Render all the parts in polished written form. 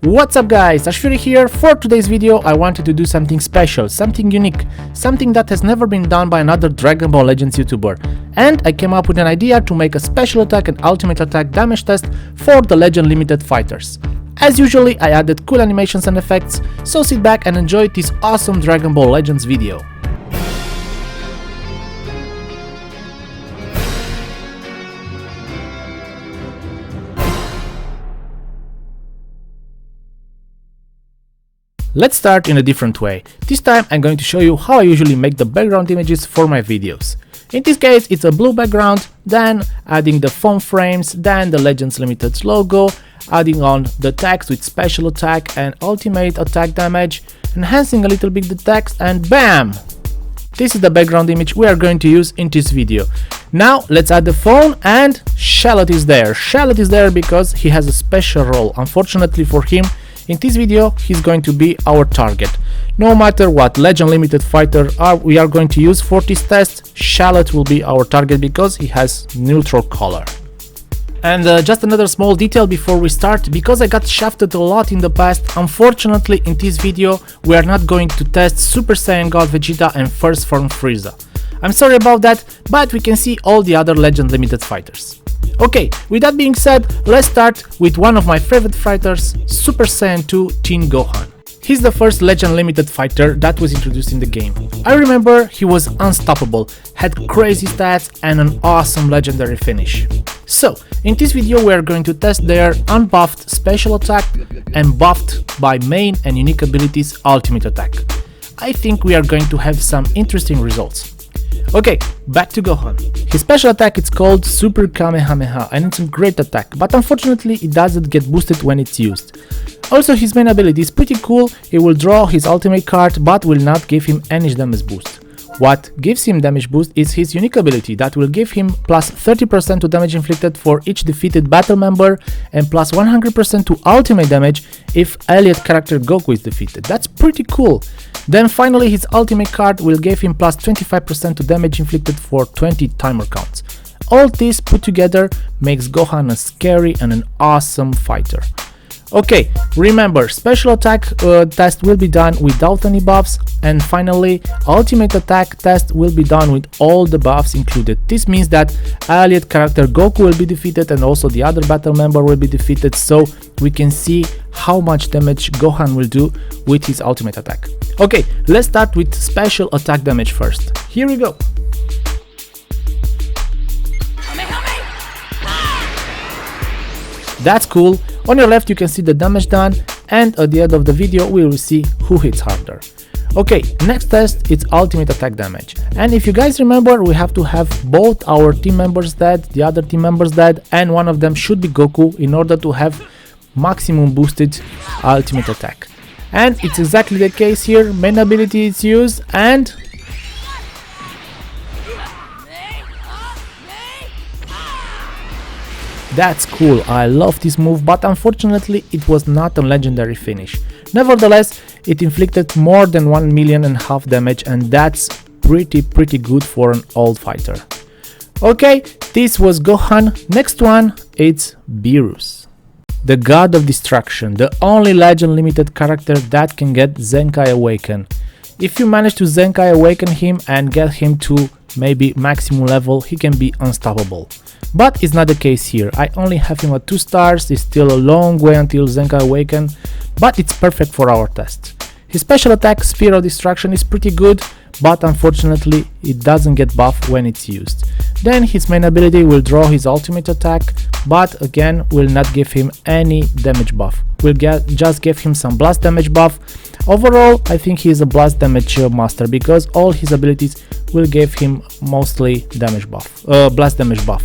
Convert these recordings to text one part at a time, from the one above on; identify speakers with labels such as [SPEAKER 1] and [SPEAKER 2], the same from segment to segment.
[SPEAKER 1] What's up guys, Ashfuri here. For today's video I wanted to do something special, something unique, something that has never been done by another Dragon Ball Legends YouTuber. And I came up with an idea to make a special attack and ultimate attack damage test for the Legend Limited fighters. As usually I added cool animations and effects, so sit back and enjoy this awesome Dragon Ball Legends video. Let's start in a different way. This time I'm going to show you how I usually make the background images for my videos. In this case it's a blue background, then adding the phone frames, then the Legends Limited logo, adding on the text with special attack and ultimate attack damage, enhancing a little bit the text, and BAM! This is the background image we are going to use in this video. Now let's add the phone, and Charlotte is there. Charlotte is there because he has a special role. Unfortunately for him, in this video he's going to be our target. No matter what Legend Limited fighter we are going to use for this test, Charlotte will be our target because he has neutral color. And just another small detail before we start, because I got shafted a lot in the past, unfortunately in this video we are not going to test Super Saiyan God Vegeta and First Form Frieza. I'm sorry about that, but we can see all the other Legend Limited fighters. Okay, with that being said, let's start with one of my favorite fighters, Super Saiyan 2 Teen Gohan. He's the first Legend Limited fighter that was introduced in the game. I remember he was unstoppable, had crazy stats and an awesome legendary finish. So, in this video we are going to test their unbuffed special attack and buffed by main and unique abilities ultimate attack. I think we are going to have some interesting results. Okay, back to Gohan. His special attack is called Super Kamehameha and it's a great attack, but unfortunately it doesn't get boosted when it's used. Also his main ability is pretty cool. He will draw his ultimate card but will not give him any damage boost. What gives him damage boost is his unique ability that will give him plus 30% to damage inflicted for each defeated battle member and plus 100% to ultimate damage if allied character Goku is defeated. That's pretty cool. Then finally his ultimate card will give him plus 25% to damage inflicted for 20 timer counts. All this put together makes Gohan a scary and an awesome fighter. Okay, remember, special attack test will be done without any buffs, and finally ultimate attack test will be done with all the buffs included. This means that allied character Goku will be defeated and also the other battle member will be defeated, so we can see how much damage Gohan will do with his ultimate attack. Okay, let's start with special attack damage first. Here we go. That's cool. On your left you can see the damage done, and at the end of the video we will see who hits harder. Okay, next test is ultimate attack damage, and if you guys remember we have to have both our team members dead, the other team members dead, and one of them should be Goku in order to have maximum boosted ultimate attack. And it's exactly the case here. Main ability is used and that's cool. I love this move, but unfortunately it was not a legendary finish. Nevertheless, it inflicted more than 1.5 million damage, and that's pretty good for an old fighter. Okay, this was Gohan. Next one, it's Beerus, the God of Destruction, the only Legend Limited character that can get Zenkai Awaken. If you manage to Zenkai Awaken him and get him to maybe maximum level, he can be unstoppable. But it's not the case here. I only have him at 2 stars, it's still a long way until Zenkai Awaken, but it's perfect for our test. His special attack, Sphere of Destruction, is pretty good, but unfortunately it doesn't get buffed when it's used. Then his main ability will draw his ultimate attack, but again will not give him any damage buff. We'll just give him some blast damage buff. Overall I think he is a blast damage master because all his abilities will give him mostly damage buff, blast damage buff.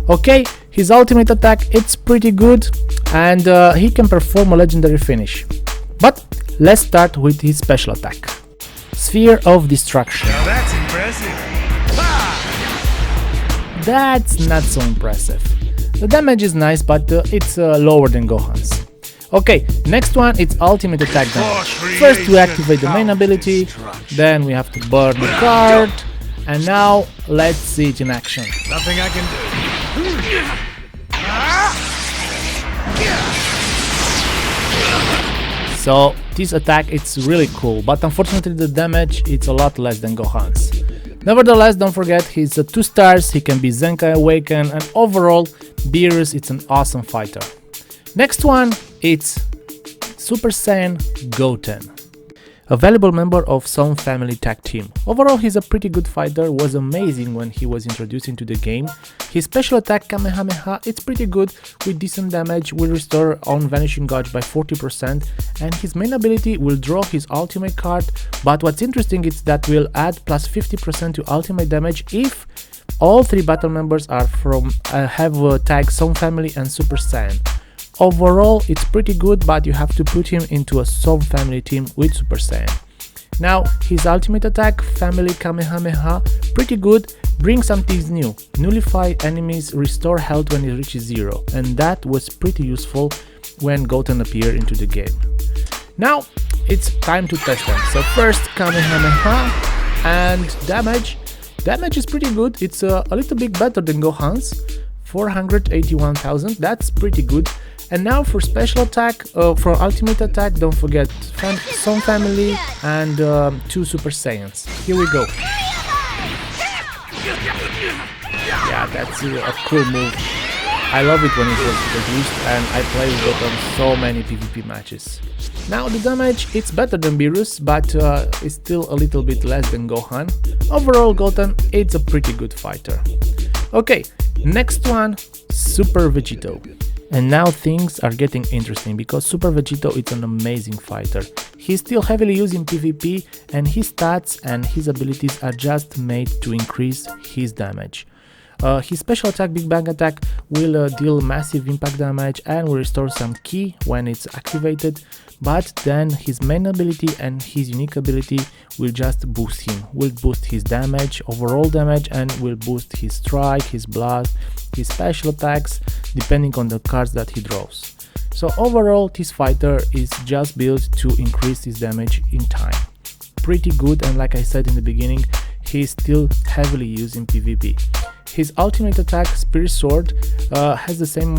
[SPEAKER 1] Okay, his ultimate attack, it's pretty good, and he can perform a legendary finish. But let's start with his special attack, Sphere of Destruction.
[SPEAKER 2] Now that's impressive.
[SPEAKER 1] That's not so impressive. The damage is nice, but it's lower than Gohan's. Okay, next one, it's ultimate attack damage. First we activate the main ability, then we have to burn the card, and now let's see it in action.
[SPEAKER 2] Nothing I can do.
[SPEAKER 1] So this attack, it's really cool, but unfortunately the damage, it's a lot less than Gohan's. Nevertheless, don't forget, he's a 2 stars, he can be Zenkai Awaken, and overall, Beerus, it's an awesome fighter. Next one, it's Super Saiyan Goten, a valuable member of some family tag team. Overall, he's a pretty good fighter, was amazing when he was introduced into the game. His special attack Kamehameha, it's pretty good with decent damage, will restore on Vanishing Gauge by 40%, and his main ability will draw his ultimate card, but what's interesting is that will add plus 50% to ultimate damage if all 3 battle members are from have tag Some Family and Super Saiyan. Overall, it's pretty good, but you have to put him into a Some Family team with Super Saiyan. Now, his ultimate attack, Family Kamehameha, pretty good, brings some things new. Nullify enemies, restore health when it reaches 0, and that was pretty useful when Goten appeared into the game. Now, it's time to test them. So first, Kamehameha, and damage. Damage is pretty good, it's a little bit better than Gohan's, 481,000, that's pretty good. And now for special attack, for ultimate attack, don't forget Some Family and 2 Super Saiyans. Here we go. Yeah, that's a cool move. I love it when it was introduced, and I played with it on so many PvP matches. Now the damage, it's better than Beerus, but it's still a little bit less than Gohan. Overall, Goten, it's a pretty good fighter. Okay, next one, Super Vegito. And now things are getting interesting, because Super Vegito is an amazing fighter. He's still heavily used in PvP, and his stats and his abilities are just made to increase his damage. His special attack, Big Bang Attack, will deal massive impact damage and will restore some ki when it's activated, but then his main ability and his unique ability will just boost him, will boost his damage, overall damage, and will boost his strike, his blast, his special attacks, depending on the cards that he draws. So overall, this fighter is just built to increase his damage in time. Pretty good, and like I said in the beginning, he is still heavily used in PvP. His ultimate attack, Spirit Sword, has the same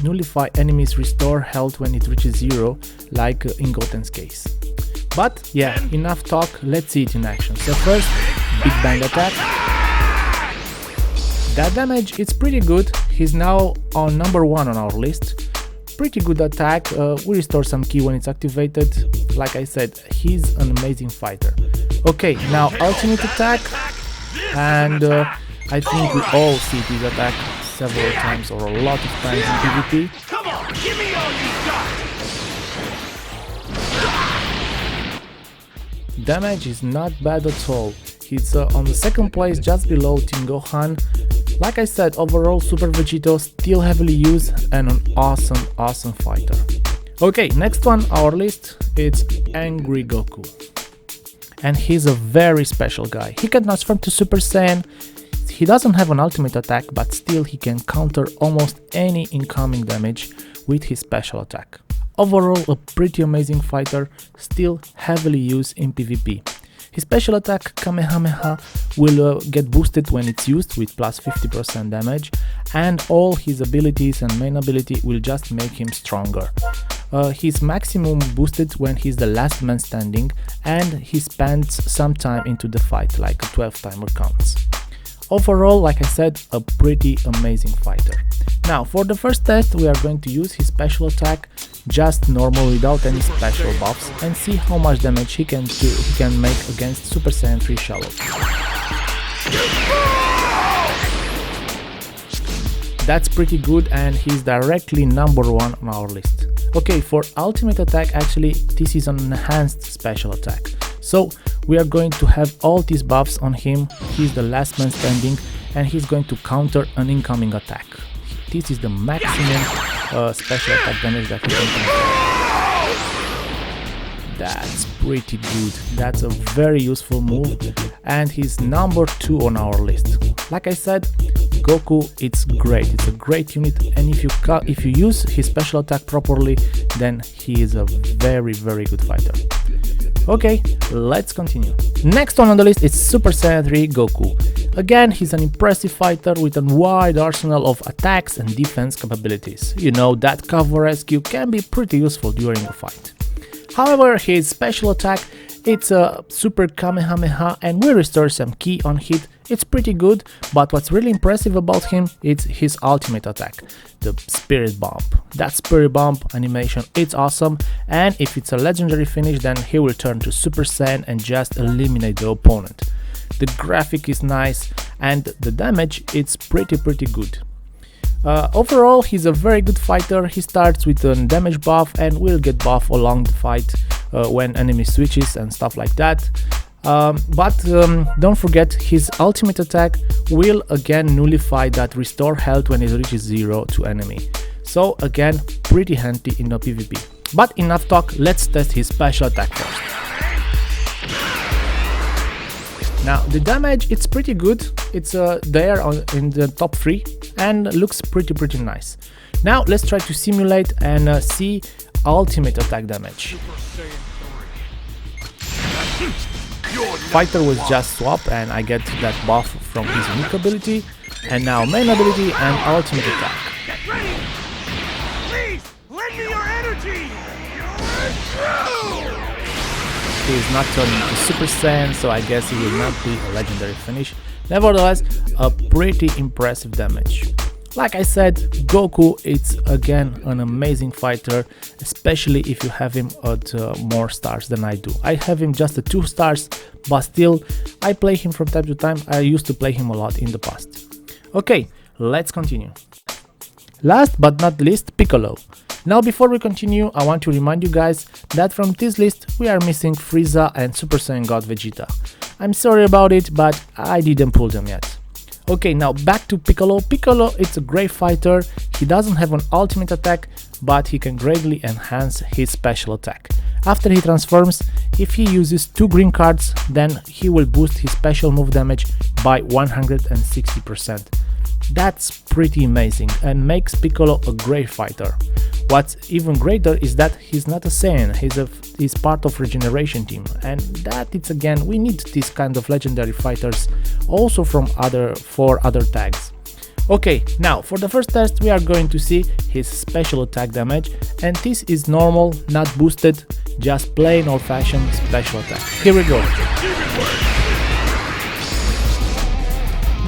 [SPEAKER 1] nullify enemies, restore health when it reaches 0, like in Goten's case. But yeah, enough talk, let's see it in action. So first, Big Bang Attack. That damage, it's pretty good, he's now on number 1 on our list. Pretty good attack, we restore some ki when it's activated. Like I said, he's an amazing fighter. Okay, now ultimate attack, and I think we all see this attack several times or a lot of times in PvP.
[SPEAKER 2] Come on, give me all you got.
[SPEAKER 1] Damage is not bad at all. He's on the 2nd place, just below Team Gohan. Like I said, overall Super Vegito still heavily used and an awesome fighter. Okay, next one our list, it's Angry Goku. And he's a very special guy. He can transform to Super Saiyan. He doesn't have an ultimate attack, but still he can counter almost any incoming damage with his special attack. Overall, a pretty amazing fighter, still heavily used in PvP. His special attack, Kamehameha, will get boosted when it's used with plus 50% damage, and all his abilities and main ability will just make him stronger. His maximum boosted when he's the last man standing, and he spends some time into the fight, like a 12 timer counts. Overall, like I said, a pretty amazing fighter. Now, for the first test, we are going to use his special attack, just normal without any special buffs, and see how much damage he can make against Super Saiyan 3 Shallow. That's pretty good, and he's directly number 1 on our list. Okay, for ultimate attack, actually this is an enhanced special attack. So we are going to have all these buffs on him. He's the last man standing, and he's going to counter an incoming attack. This is the maximum special attack damage that he can control. That's pretty good. That's a very useful move, and he's number 2 on our list. Like I said, Goku, it's great. It's a great unit, and if you use his special attack properly, then he is a very good fighter. Okay, let's continue. Next one on the list is Super Saiyan 3 Goku. Again, he's an impressive fighter with a wide arsenal of attacks and defense capabilities. You know that cover rescue can be pretty useful during a fight. However, his special attack, it's a super Kamehameha and will restore some ki on hit. It's pretty good, but what's really impressive about him is his ultimate attack, the Spirit Bomb. That Spirit Bomb animation, it's awesome, and if it's a legendary finish, then he will turn to Super Saiyan and just eliminate the opponent. The graphic is nice and the damage, it's pretty good. Overall, he's a very good fighter. He starts with a damage buff and will get buff along the fight when enemy switches and stuff like that. But don't forget, his ultimate attack will again nullify that restore health when it reaches 0 to enemy. So again, pretty handy in the PvP. But enough talk, let's test his special attack first. Now the damage, it's pretty good. It's there in the top 3 and looks pretty nice. Now let's try to simulate and see ultimate attack damage. Fighter was just swap and I get that buff from his unique ability, and now main ability and ultimate attack.
[SPEAKER 2] Get ready! Please, lend me your energy!
[SPEAKER 1] He is not turning into Super Saiyan, so I guess he will not be a legendary finish. Nevertheless, a pretty impressive damage. Like I said, Goku, it's again an amazing fighter, especially if you have him at more stars than I do. I have him just at 2 stars, but still, I play him from time to time. I used to play him a lot in the past. Okay, let's continue. Last but not least, Piccolo. Now before we continue, I want to remind you guys that from this list we are missing Frieza and Super Saiyan God Vegeta. I'm sorry about it, but I didn't pull them yet. Okay, now back to Piccolo. Piccolo, it's a great fighter. He doesn't have an ultimate attack, but he can greatly enhance his special attack. After he transforms, if he uses 2 green cards, then he will boost his special move damage by 160%. That's pretty amazing and makes Piccolo a great fighter. What's even greater is that he's not a Saiyan, he's part of regeneration team, and that it's again, we need these kind of legendary fighters also from for other tags. Okay, now for the first test we are going to see his special attack damage, and this is normal, not boosted, just plain old-fashioned special attack. Here we go.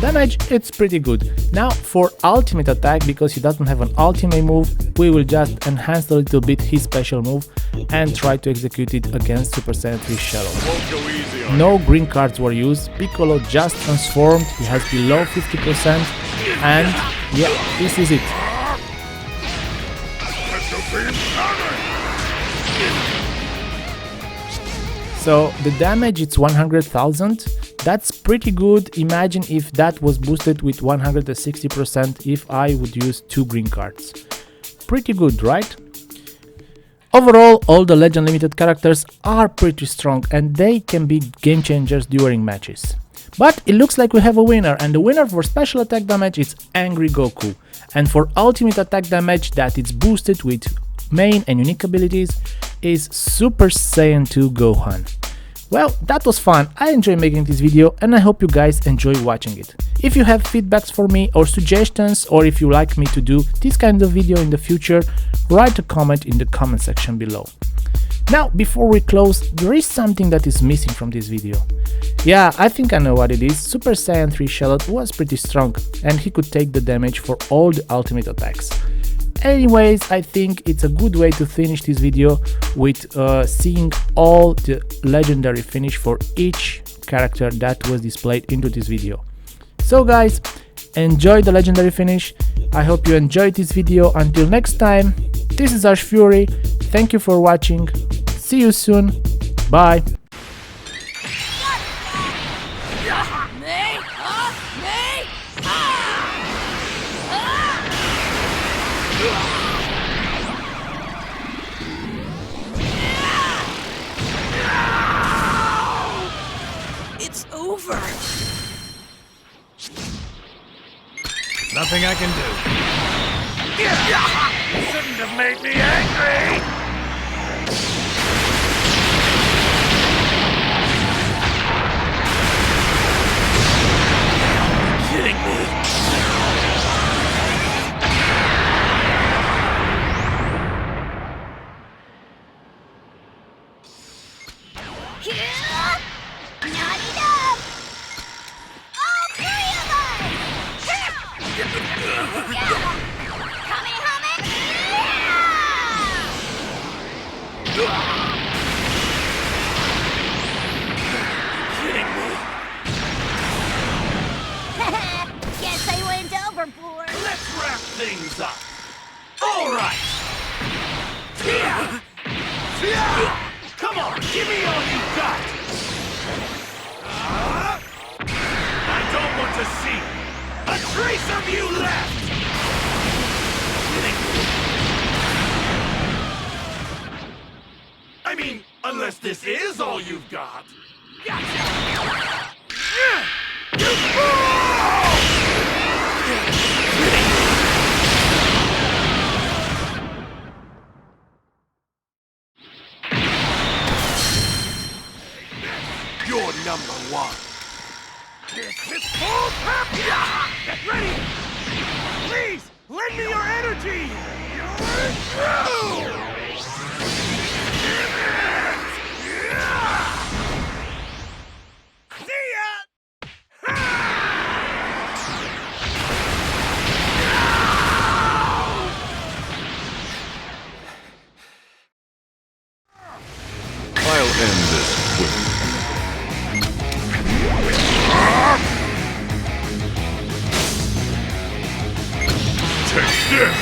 [SPEAKER 1] Damage, it's pretty good. Now for ultimate attack, because he doesn't have an ultimate move, we will just enhance a little bit his special move and try to execute it against Super Saiyan 3 Shadow. No green cards were used, Piccolo just transformed, he has below 50%, and yeah, this is it. So the damage, it's 100,000. That's pretty good. Imagine if that was boosted with 160% if I would use 2 green cards. Pretty good, right? Overall, all the Legend Limited characters are pretty strong and they can be game changers during matches. But it looks like we have a winner, and the winner for special attack damage is Angry Goku. And for ultimate attack damage that is boosted with main and unique abilities is Super Saiyan 2 Gohan. Well, that was fun, I enjoyed making this video and I hope you guys enjoy watching it. If you have feedbacks for me or suggestions, or if you like me to do this kind of video in the future, write a comment in the comment section below. Now, before we close, there is something that is missing from this video. Yeah, I think I know what it is. Super Saiyan 3 Shadow was pretty strong and he could take the damage for all the ultimate attacks. Anyways, I think it's a good way to finish this video with seeing all the legendary finish for each character that was displayed into this video. So guys, enjoy the legendary finish. I hope you enjoyed this video. Until next time, this is Ash Fury. Thank you for watching. See you soon. Bye.
[SPEAKER 3] It's over.
[SPEAKER 2] Nothing I can do. You shouldn't have made me angry! Kidding me?
[SPEAKER 4] Not enough! All three of us! Guess I went overboard.
[SPEAKER 2] Let's wrap things up. All right. Come on, give me all you got. I don't want to see a trace of you left. I mean, unless this is all you've got. Gotcha. You fool! You're number one. This is full pep! Get ready! Please, lend me your energy! You're through! See ya!
[SPEAKER 5] I'll end this quickly. Take this!